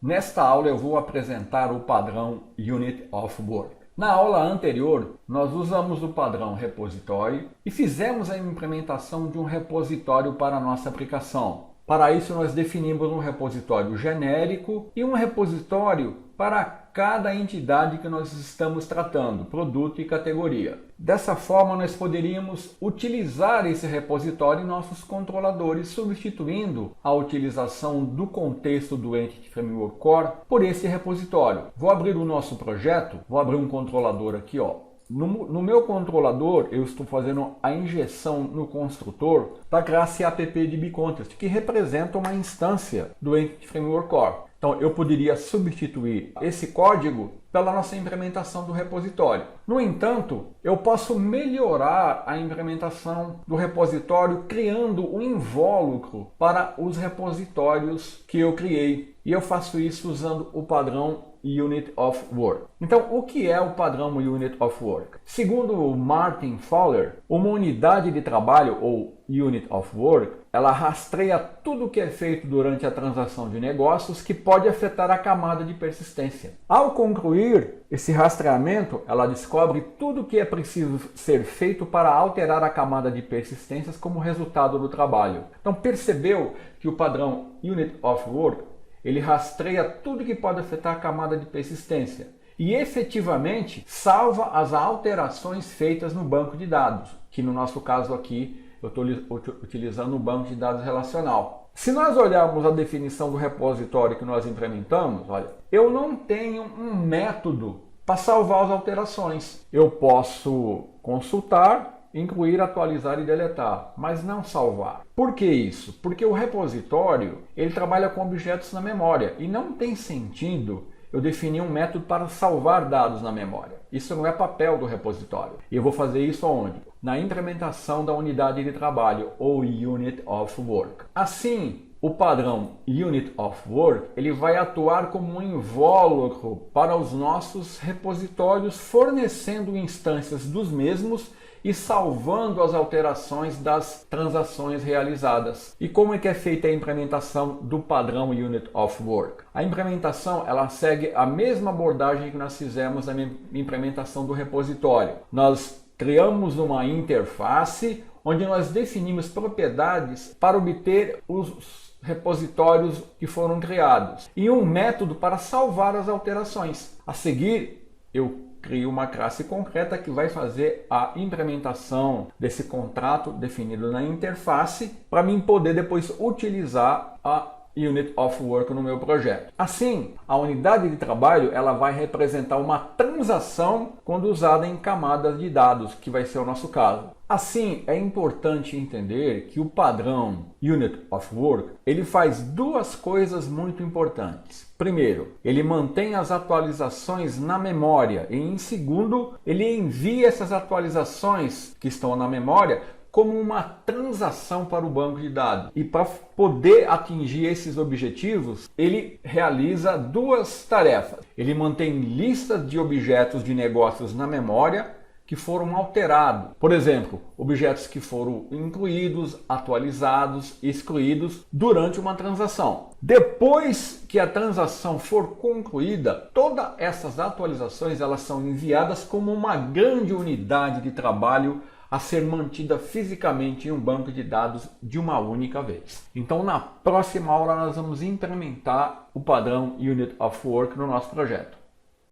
Nesta aula eu vou apresentar o padrão Unit of Work. Na aula anterior, nós usamos o padrão repositório e fizemos a implementação de um repositório para a nossa aplicação. Para isso, nós definimos um repositório genérico e um repositório para cada entidade que nós estamos tratando, produto e categoria. Dessa forma, nós poderíamos utilizar esse repositório em nossos controladores, substituindo a utilização do contexto do Entity Framework Core por esse repositório. Vou abrir o nosso projeto, vou abrir um controlador aqui, ó. No meu controlador, eu estou fazendo a injeção no construtor da classe app-dbContest, que representa uma instância do Entity Framework Core. Então, eu poderia substituir esse código pela nossa implementação do repositório. No entanto, eu posso melhorar a implementação do repositório criando um invólucro para os repositórios que eu criei. E eu faço isso usando o padrão Unit of Work. Então, o que é o padrão Unit of Work? Segundo o Martin Fowler, uma unidade de trabalho, ou Unit of Work, ela rastreia tudo o que é feito durante a transação de negócios que pode afetar a camada de persistência. Ao concluir esse rastreamento, ela descobre tudo o que é preciso ser feito para alterar a camada de persistências como resultado do trabalho. Então, percebeu que o padrão Unit of Work ele rastreia tudo que pode afetar a camada de persistência e efetivamente salva as alterações feitas no banco de dados, que no nosso caso aqui eu estou utilizando o banco de dados relacional. Se nós olharmos a definição do repositório que nós implementamos, olha, eu não tenho um método para salvar as alterações. Eu posso consultar, incluir, atualizar e deletar, mas não salvar. Por que isso? Porque o repositório ele trabalha com objetos na memória e não tem sentido eu definir um método para salvar dados na memória. Isso não é papel do repositório. E eu vou fazer isso aonde? Na implementação da unidade de trabalho, ou Unit of Work. Assim, o padrão Unit of Work ele vai atuar como um invólucro para os nossos repositórios, fornecendo instâncias dos mesmos e salvando as alterações das transações realizadas. E como é que é feita a implementação do padrão Unit of Work? A implementação ela segue a mesma abordagem que nós fizemos na implementação do repositório. Nós criamos uma interface onde nós definimos propriedades para obter os repositórios que foram criados e um método para salvar as alterações. A seguir, eu crio uma classe concreta que vai fazer a implementação desse contrato definido na interface para mim poder depois utilizar a Unit of Work no meu projeto. Assim, a unidade de trabalho ela vai representar uma transação quando usada em camadas de dados, que vai ser o nosso caso. Assim, é importante entender que o padrão Unit of Work ele faz duas coisas muito importantes. Primeiro, ele mantém as atualizações na memória e, em segundo, ele envia essas atualizações que estão na memória como uma transação para o banco de dados. E para poder atingir esses objetivos, ele realiza duas tarefas. Ele mantém listas de objetos de negócios na memória que foram alterados. Por exemplo, objetos que foram incluídos, atualizados, excluídos durante uma transação. Depois que a transação for concluída, todas essas atualizações elas são enviadas como uma grande unidade de trabalho a ser mantida fisicamente em um banco de dados de uma única vez. Então, na próxima aula, nós vamos implementar o padrão Unit of Work no nosso projeto.